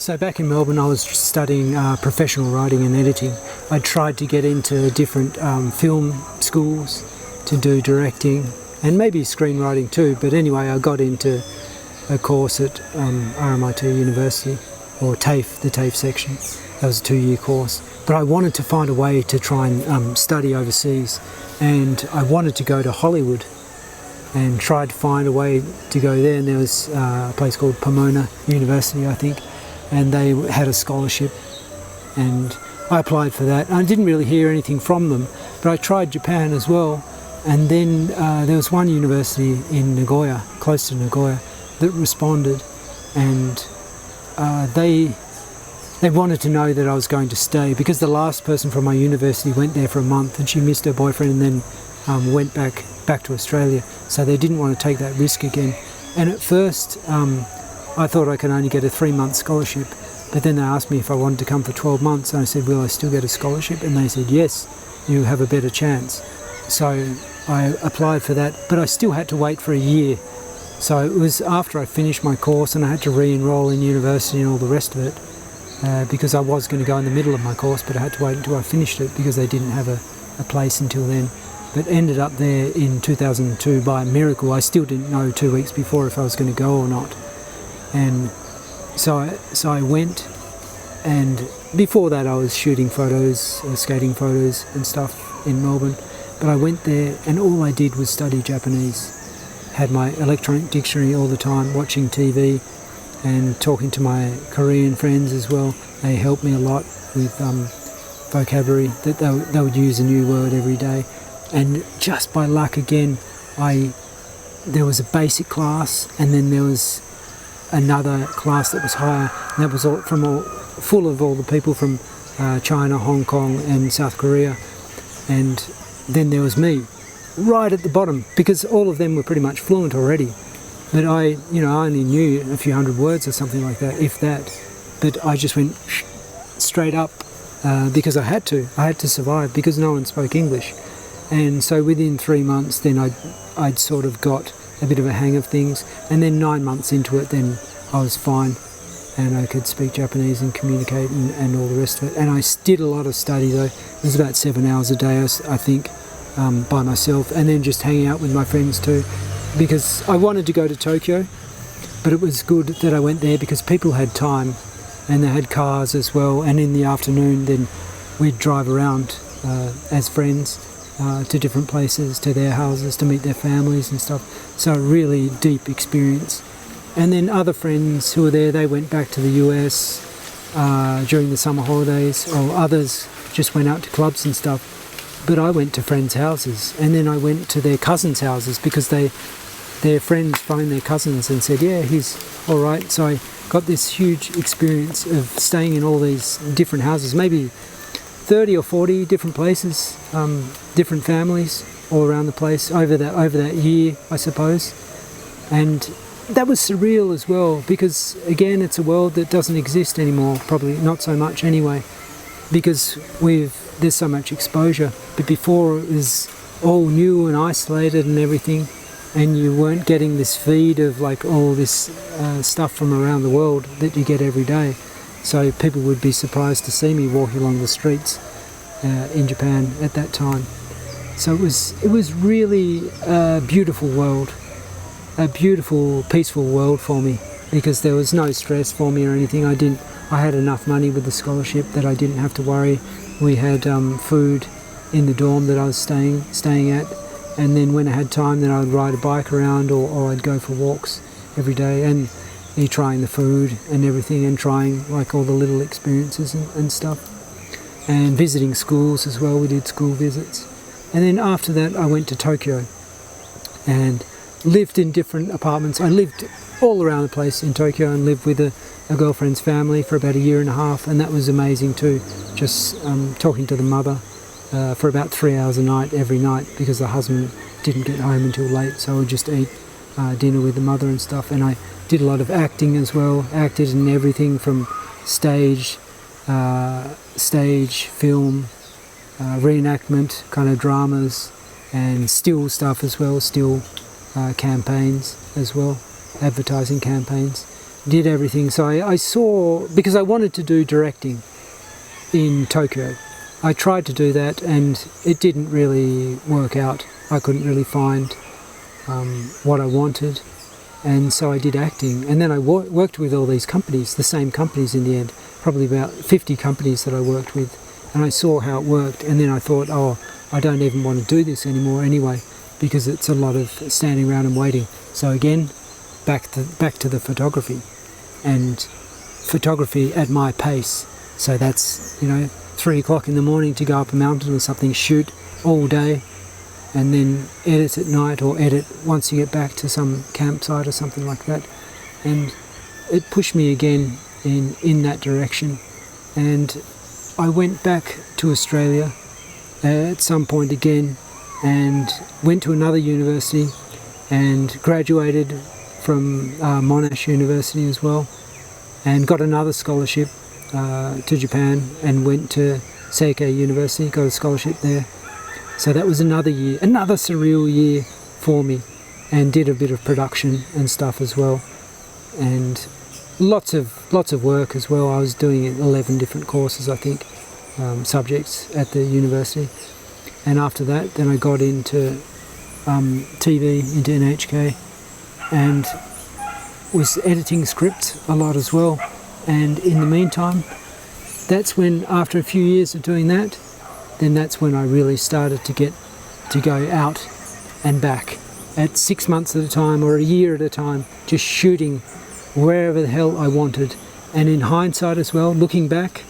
So back in Melbourne, I was studying professional writing and editing. I tried to get into different film schools to do directing and maybe screenwriting too. But anyway, I got into a course at RMIT University, or TAFE, the TAFE section. That was a 2-year course. But I wanted to find a way to try and study overseas. And I wanted to go to Hollywood and tried to find a way to go there. And there was a place called Pomona University, I think. And they had a scholarship, and I applied for that. And I didn't really hear anything from them, but I tried Japan as well. And then there was one university in Nagoya, close to Nagoya, that responded, and they wanted to know that I was going to stay, because the last person from my university went there for a month, and she missed her boyfriend and then went back to Australia. So they didn't want to take that risk again. And at first, I thought I could only get a 3-month scholarship, but then they asked me if I wanted to come for 12 months, and I said, will I still get a scholarship? And they said, yes, you have a better chance. So I applied for that, but I still had to wait for a year. So it was after I finished my course and I had to re-enroll in university and all the rest of it, because I was going to go in the middle of my course, but I had to wait until I finished it because they didn't have a place until then. But ended up there in 2002 by a miracle. I still didn't know 2 weeks before if I was going to go or not. And so I went, and before that I was shooting photos, skating photos and stuff in Melbourne. But I went there and all I did was study Japanese. Had my electronic dictionary all the time, watching TV and talking to my Korean friends as well. They helped me a lot with vocabulary, that they would use a new word every day. And just by luck again, there was a basic class, and then there was another class that was higher, and that was full of all the people from China, Hong Kong and South Korea. And then there was me, right at the bottom, because all of them were pretty much fluent already. But I only knew a few hundred words or something like that, if that. But I just went straight up because I had to survive, because no one spoke English. And so within 3 months, then I'd sort of got a bit of a hang of things, and then 9 months into it, then I was fine, and I could speak Japanese and communicate and all the rest of it. And I did a lot of study though. It was about 7 hours a day, I think, by myself, and then just hanging out with my friends too, because I wanted to go to Tokyo, but it was good that I went there because people had time and they had cars as well, and in the afternoon then we'd drive around as friends to different places, to their houses, to meet their families and stuff. So a really deep experience. And then other friends who were there, they went back to the US during the summer holidays, or others just went out to clubs and stuff. But I went to friends' houses, and then I went to their cousins' houses because their friends phoned their cousins and said, yeah, he's all right. So I got this huge experience of staying in all these different houses, maybe 30 or 40 different places, different families all around the place over that year, I suppose. And that was surreal as well, because again, it's a world that doesn't exist anymore, probably not so much anyway, because there's so much exposure. But before, it was all new and isolated and everything, and you weren't getting this feed of like all this stuff from around the world that you get every day. So people would be surprised to see me walking along the streets in Japan at that time. So it was really a beautiful world, a beautiful, peaceful world for me, because there was no stress for me or anything. I had enough money with the scholarship that I didn't have to worry. We had food in the dorm that I was staying at, and then when I had time, then I'd ride a bike around, or I'd go for walks every day, and trying the food and everything, and trying like all the little experiences and stuff, and visiting schools as well. We did school visits. And then after that I went to Tokyo and lived in different apartments. I lived all around the place in Tokyo and lived with a girlfriend's family for about 1.5 years, and that was amazing too, just talking to the mother for about 3 hours a night every night, because the husband didn't get home until late, so I would just eat dinner with the mother and stuff. And I did a lot of acting as well, acted in everything from stage, film, reenactment, kind of dramas, and still stuff as well, still campaigns as well, advertising campaigns. did everything. So I saw, because I wanted to do directing in Tokyo. I tried to do that and it didn't really work out. I couldn't really find what I wanted, and so I did acting. And then I worked with all these companies, the same companies in the end, probably about 50 companies that I worked with, and I saw how it worked. And then I thought, oh, I don't even want to do this anymore anyway, because it's a lot of standing around and waiting. So again, back to the photography, and photography at my pace. So that's, 3 o'clock in the morning to go up a mountain or something, shoot all day, and then edit at night, or edit once you get back to some campsite or something like that. And it pushed me again in that direction. And I went back to Australia at some point again, and went to another university and graduated from Monash University as well, and got another scholarship to Japan, and went to Seikei University, got a scholarship there. So that was another year, another surreal year for me, and did a bit of production and stuff as well, and lots of work as well. I was doing 11 different courses, I think, subjects at the university. And after that, then I got into TV, into NHK, and was editing scripts a lot as well. And in the meantime, that's when, after a few years of doing that, then that's when I really started to go out and back at 6 months at a time or a year at a time, just shooting wherever the hell I wanted. And in hindsight as well, looking back,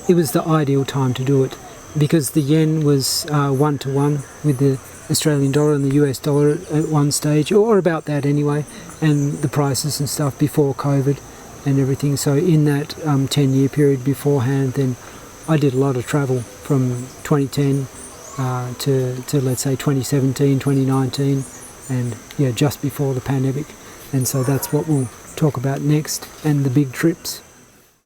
it was the ideal time to do it, because the yen was 1-to-1 with the Australian dollar and the US dollar at one stage, or about that anyway, and the prices and stuff before COVID and everything. So in that 10-year period beforehand, then I did a lot of travel from 2010 to let's say 2017, 2019, and just before the pandemic. And so that's what we'll talk about next, and the big trips.